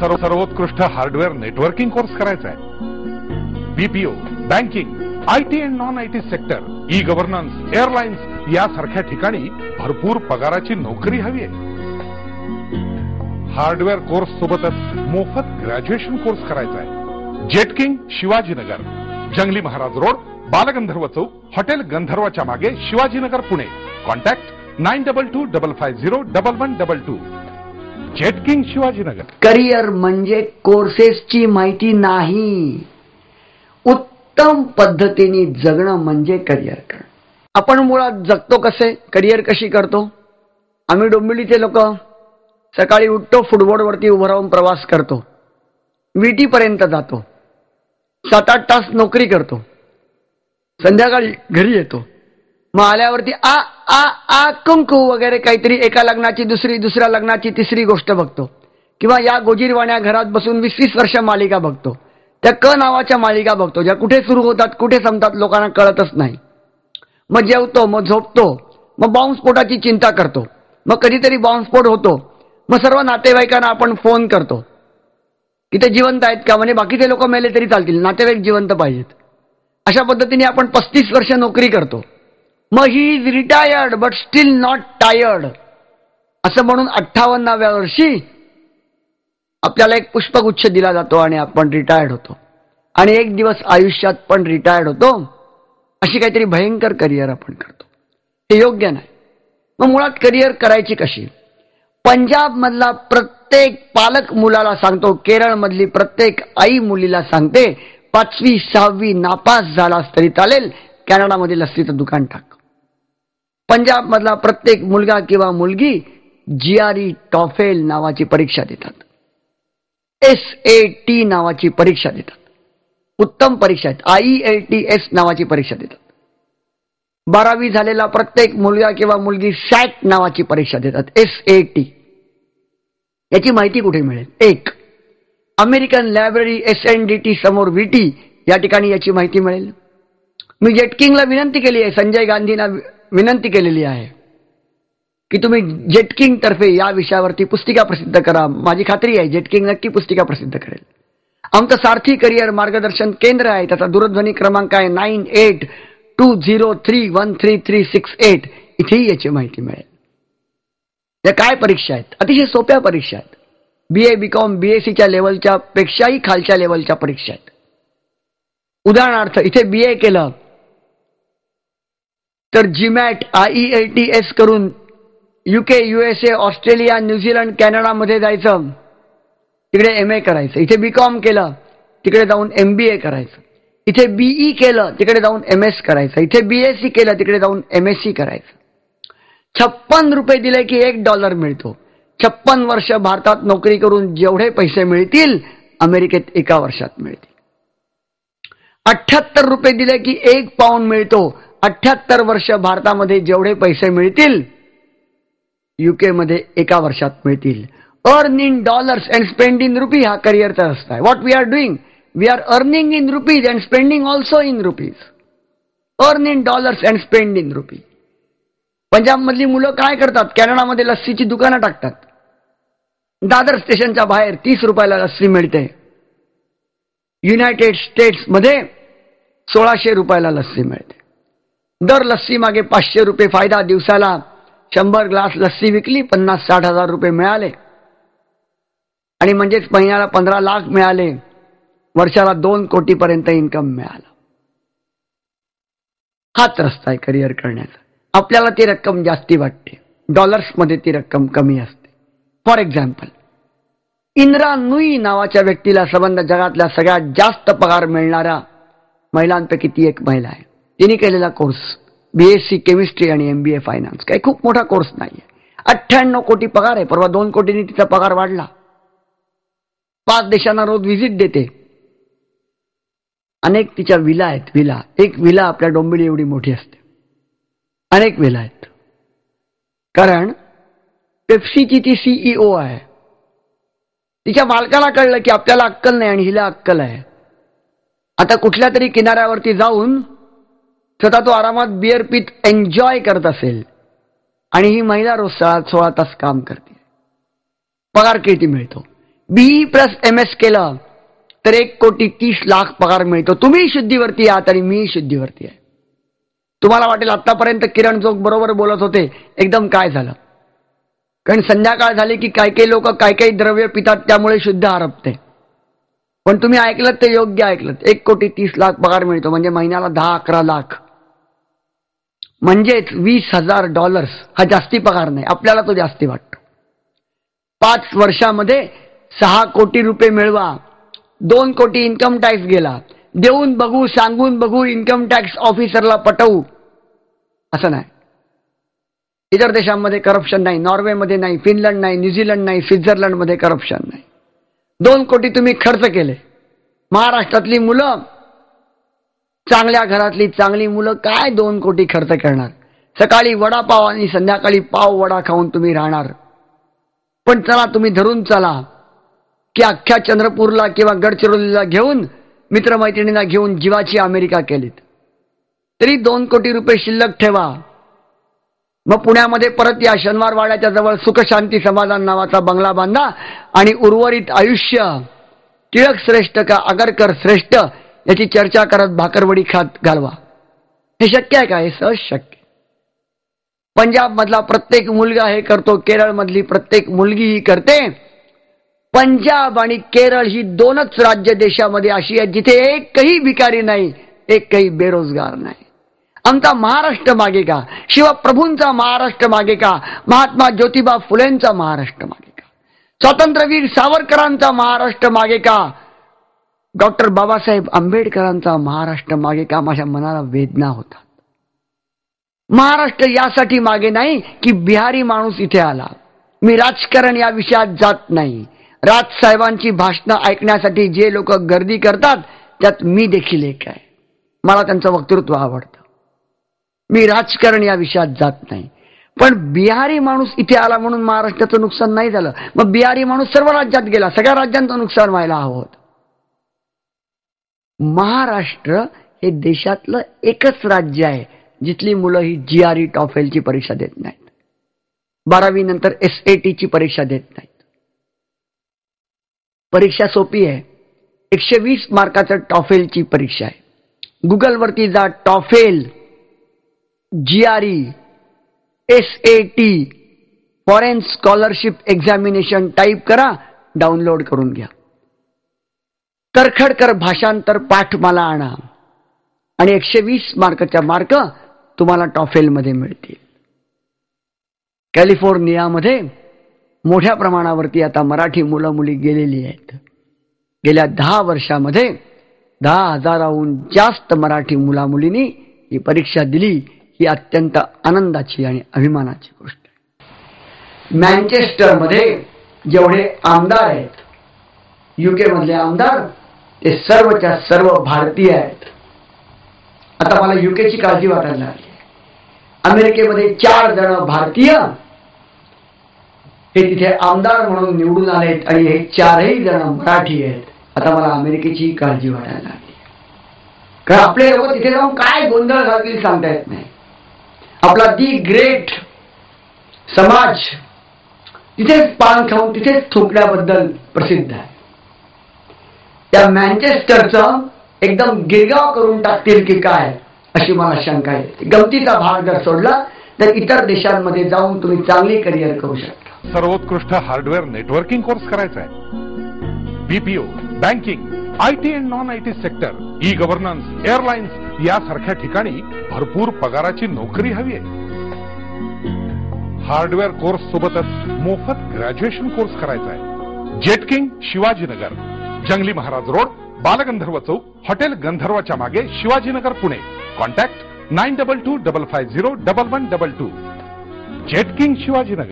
सर्वोत्कृष्ट hardware networking course करायचा आहे. BPO, banking, IT and non IT sector, e governance, airlines यासारख्या ठिकाणी भरपूर पगाराची नोकरी हवी आहे. हार्डवेअर कोर्स सोबतच मोफत ग्रॅज्युएशन कोर्स करायचा आहे. जेटकिंग, शिवाजीनगर, जंगली महाराज रोड, बालगंधर्व चौक, हॉटेल गंधर्वच्या मागे, Shivajinagar, Pune. Contact 9225011122. Jetking, Shivajinagar. Career म्हणजे कोर्सेसची माहिती नाही, उत्तम पद्धतीने जगणं म्हणजे करिअर करणं. आपण मुळात जगतो कसे, करिअर कशी करतो? आम्ही डोंबिवलीचे लोक सकाळी उठतो, फुटबॉलवरती उभं राहून प्रवास करतो, विटी पर्यंत जातो, 7-8 तास नोकरी करतो, संध्याकाळी घरी येतो. मग आल्यावरती आ आ आ कुंकू वगैरे काहीतरी, एका लग्नाची दुसरी, दुसऱ्या लग्नाची तिसरी गोष्ट बघतो, किंवा या गोजीरवाण्या घरात बसून 20-20 वर्ष मालिका बघतो. त्या क नावाच्या मालिका बघतो, ज्या कुठे सुरू होतात कुठे संपतात लोकांना कळतच नाही. मग जेवतो, मग झोपतो, मग बॉम्बस्फोटाची चिंता करतो, मग कधीतरी बॉम्बस्फोट होतो, मग सर्व नातेवाईकांना आपण फोन करतो की ते जिवंत आहेत का, म्हणजे बाकीचे लोक मेले तरी चालतील, नातेवाईक जिवंत पाहिजेत. अशा पद्धतीने आपण 35 वर्ष नोकरी करतो. मग he is retired but still not tired असं म्हणून 58व्या वर्षी आपल्याला एक पुष्पगुच्छ दिला जातो आणि आपण रिटायर्ड होतो. आणि एक दिवस आयुष्यात पण रिटायर्ड होतो. अशी काहीतरी भयंकर करिअर आपण करतो. हे योग्य नाही. मग मुळात करिअर करायची कशी? पंजाब मधला प्रत्येक पालक मुलाला सांगतो, केरळ मधली प्रत्येक आई मुलीला सांगते, 5वी 6वी नापास झालास तरी चालेल, कॅनडामध्ये लस्सीचं दुकान टाक. पंजाब मधला प्रत्येक मुलगा किंवा मुलगी GRE टॉफेल नावाची परीक्षा देतात, SAT नावाची परीक्षा देतात, उत्तम परीक्षा आहेत, IELTS नावाची परीक्षा देतात. 12वी झालेला प्रत्येक मुलगा किंवा मुलगी SAT नावाची परीक्षा देतात, SAT. याची माहिती कुठे मिळेल? एक, अमेरिकन लायब्ररी SNDT समोर VT या ठिकाणी याची माहिती मिळेल. मी जेटकिंगला विनंती केली आहे, संजय गांधींना विनंती केलेली आहे की तुम्ही जेटकिंग तर्फे या विषयावरती पुस्तिका प्रसिद्ध करा. माझी खात्री आहे जेटकिंग नक्की पुस्तिका प्रसिद्ध करेल. आमचं सारथी करिअर मार्गदर्शन केंद्र आहे, त्याचा दूरध्वनी क्रमांक आहे 9820313368. इथेही याची माहिती मिळेल. या काय परीक्षा आहेत? अतिशय सोप्या परीक्षा आहेत. BA BCom BScच्या लेवलच्या पेक्षाही खालच्या लेवलच्या परीक्षा आहेत. उदाहरणार्थ इथे BA केलं तर GMAT IELTS करून UK USA ऑस्ट्रेलिया न्यूझीलंड कॅनडामध्ये जायचं, तिकडे MA करायचं. इथे BCom केलं तिकडे जाऊन MBA करायचं. इथे BE केलं तिकडे जाऊन MS करायचं. इथे BSc केलं तिकडे जाऊन MSc करायचं. 56 रुपये दिले की $1 मिळतो. 56 वर्ष भारतात नोकरी करून जेवढे पैसे मिळतील अमेरिकेत एका वर्षात मिळतील. 78 रुपये दिले की £1 मिळतो. 78 वर्ष भारतामध्ये जेवढे पैसे मिळतील UK मध्ये एका वर्षात मिळतील. Earn in dollars and spend in rupee हा करिअरचा रस्ता आहे. What we are doing, we are earning in rupees and spending also in rupees. Earn in dollars and spend in rupee. Punjab मधली मुलं काय करतात? कॅनडामध्ये लस्सीची दुकानं टाकतात. दादर स्टेशनच्या बाहेर 30 रुपयाला लस्सी मिळते. युनायटेड स्टेट्स मध्ये 1600 रुपयाला लस्सी मिळते. दर लस्सी मागे 500 रुपये फायदा. दिवसाला 100 ग्लास लस्सी विकली, 50-60 हजार रुपये मिळाले. आणि म्हणजेच महिन्याला 15 लाख मिळाले. वर्षाला 2 कोटीपर्यंत इन्कम मिळालं. हाच रस्ता आहे करिअर करण्याचा. आपल्याला ती रक्कम जास्ती वाटते, डॉलर्समध्ये ती रक्कम कमी असते. फॉर एक्झाम्पल, इंद्रा नुई नावाच्या व्यक्तीला संबंध जगातल्या सगळ्यात जास्त पगार मिळणाऱ्या महिलांपैकी ती एक महिला आहे. तिने केलेला कोर्स BSc केमिस्ट्री आणि MBA फायनान्स. काही खूप मोठा कोर्स नाहीये. 98 कोटी पगार आहे. परवा 2 कोटींनी तिचा पगार वाढला. 5 देशांना रोज व्हिजिट देते. अनेक तिच्या विला आहेत. विला, एक विला आपल्या डोंबिवली एवढी मोठी असते. अनेक विला आहेत. कारण पेप्सीची ती CEO आहे. तिच्या मालकाला कळलं की आपल्याला अक्कल नाही आणि हिला अक्कल आहे. आता कुठल्या तरी किनाऱ्यावरती जाऊन स्वतः तो आरामात बिअर पीत एन्जॉय करत असेल आणि ही महिला रोज 16 तास काम करते. पगार किती मिळतो? BE प्लस MS केलं तर 1,30,00,000 पगार मिळतो. तुम्ही शुद्धीवरती आहात आणि मी शुद्धीवरती आहे. तुम्हाला वाटेल आतापर्यंत किरण जोग बरोबर बोलत होते, एकदम काय झालं? कारण संध्याकाळ झाली की काही लोक काही द्रव्य पितात, त्यामुळे शुद्ध हरपते. पण तुम्ही ऐकलं ते योग्य ऐकलं. 1,30,00,000 पगार मिळतो म्हणजे महिन्याला 10-11 लाख, म्हणजेच $20,000. हा जास्ती पगार नाही, आपल्याला तो जास्ती वाटतो. 5 वर्षामध्ये 6 कोटी रुपये मिळवा, 2 कोटी इन्कम टॅक्स गेला, देऊन बघू, सांगून बघू, इन्कम टॅक्स ऑफिसरला पटवू, असं नाही. इतर देशांमध्ये करप्शन नाही, नॉर्वेमध्ये नाही, फिनलंड नाही, न्यूझीलंड नाही, स्वित्झर्लंडमध्ये करप्शन नाही. 2 कोटी तुम्ही खर्च केले. महाराष्ट्रातली मुलं, चांगल्या घरातली चांगली मुलं काय 2 कोटी खर्च करणार? सकाळी वडापाव आणि संध्याकाळी पाव वडा खाऊन तुम्ही राहणार. पण चला, तुम्ही धरून चला की अख्ख्या चंद्रपूरला किंवा गडचिरोलीला घेऊन, मित्रमैत्रिणींना घेऊन जीवाची अमेरिका केलीत, तरी 2 कोटी रुपये शिल्लक ठेवा. मग पुण्यामध्ये परत या शनिवार वाड्याच्या जवळ सुखशांती समाधान नावाचा बंगला बांधा आणि उर्वरित आयुष्य टिळक श्रेष्ठ का आगरकर श्रेष्ठ याची चर्चा करत भाकरवडी खात घालवा. हे शक्य आहे का? हे सहज शक्य. पंजाब मधला प्रत्येक मुलगा हे करतो, केरळ मधली प्रत्येक मुलगी ही करते. पंजाब आणि केरळ ही 2च राज्य देशामध्ये अशी आहेत जिथे एकही भिकारी नाही, एकही बेरोजगार नाही. आमचा महाराष्ट्र मागे का? शिवप्रभूंचा महाराष्ट्र मागे का? महात्मा ज्योतिबा फुलेंचा महाराष्ट्र मागे का? स्वातंत्र्यवीर सावरकरांचा महाराष्ट्र मागे का? डॉक्टर बाबासाहेब आंबेडकरांचा महाराष्ट्र मागे का? माझ्या मनाला वेदना होतात. महाराष्ट्र यासाठी मागे नाही की बिहारी माणूस इथे आला. मी राजकारण या विषयात जात नाही. राजसाहेबांची भाषणं ऐकण्यासाठी जे लोक गर्दी करतात त्यात मी देखील एक आहे. मला त्यांचं वक्तृत्व आवडतं. मी राजकारण या विषयात जात नाही. पण बिहारी माणूस इथे आला म्हणून महाराष्ट्राचं नुकसान नाही झालं. मग बिहारी माणूस सर्व राज्यात गेला, सगळ्या राज्यांचं नुकसान व्हायला हवं होतं. महाराष्ट्र हे देशातलं एकच राज्य आहे जिथली मुलं ही GRE टॉफेलची परीक्षा देत नाहीत, 12वी नंतर SAT ची परीक्षा देत नाहीत. परीक्षा सोपी आहे. 120 मार्काचं टॉफेलची परीक्षा आहे. गुगलवरती जा, TOEFL, GRE, SAT, foreign scholarship examination type करा, डाउनलोड करून घ्या. तरखडकर भाषांतर पाठमाला आणा आणि 120 मार्काच्या मार्क तुम्हाला टॉफेलमध्ये मिळतील. कॅलिफोर्नियामध्ये मोठ्या प्रमाणावरती आता मराठी मुलं मुली गेलेली आहेत. गेल्या 10 वर्षामध्ये 10,000हून जास्त मराठी मुला मुलींनी ही परीक्षा दिली. ही अत्यंत आनंदाची आणि अभिमानाची गोष्ट आहे. मँचेस्टरमध्ये जेवढे आमदार आहेत, UK मधले आमदार, ते सर्वच्या सर्व भारतीय आहेत. आता मला UKची काळजी वाटायला लागली. अमेरिकेमध्ये 4 जण भारतीय हे तिथे आमदार म्हणून निवडून आलेत आणि हे 4ही जण मराठी आहेत. आता मला अमेरिकेची काळजी वाटायला लागली. कारण आपले लोक तिथे जाऊन काय गोंधळ घालतील सांगता येत नाही. आपला दी ग्रेट समाज तिथेच पान खाऊन तिथेच थुंकण्याबद्दल प्रसिद्ध आहे. त्या मँचेस्टरचं एकदम गिरगाव करून टाकतील की काय अशी मला शंका आहे. गमतीचा भाग जर सोडला तर इतर देशांमध्ये जाऊन तुम्ही चांगली करिअर करू शकता. सर्वोत्कृष्ट हार्डवेअर नेटवर्किंग कोर्स करायचा आहे. BPO, banking, IT and non IT sector, e-governance, airlines यासारख्या ठिकाणी भरपूर पगाराची नोकरी हवी आहे. हार्डवेअर कोर्स सोबतच मोफत ग्रॅज्युएशन कोर्स करायचा आहे. जेटकिंग, शिवाजीनगर, जंगली महाराज रोड, बालगंधर्व चौक, हॉटेल गंधर्वच्या मागे, शिवाजीनगर, पुणे. कॉन्टॅक्ट 9225501122. जेटकिंग, शिवाजीनगर.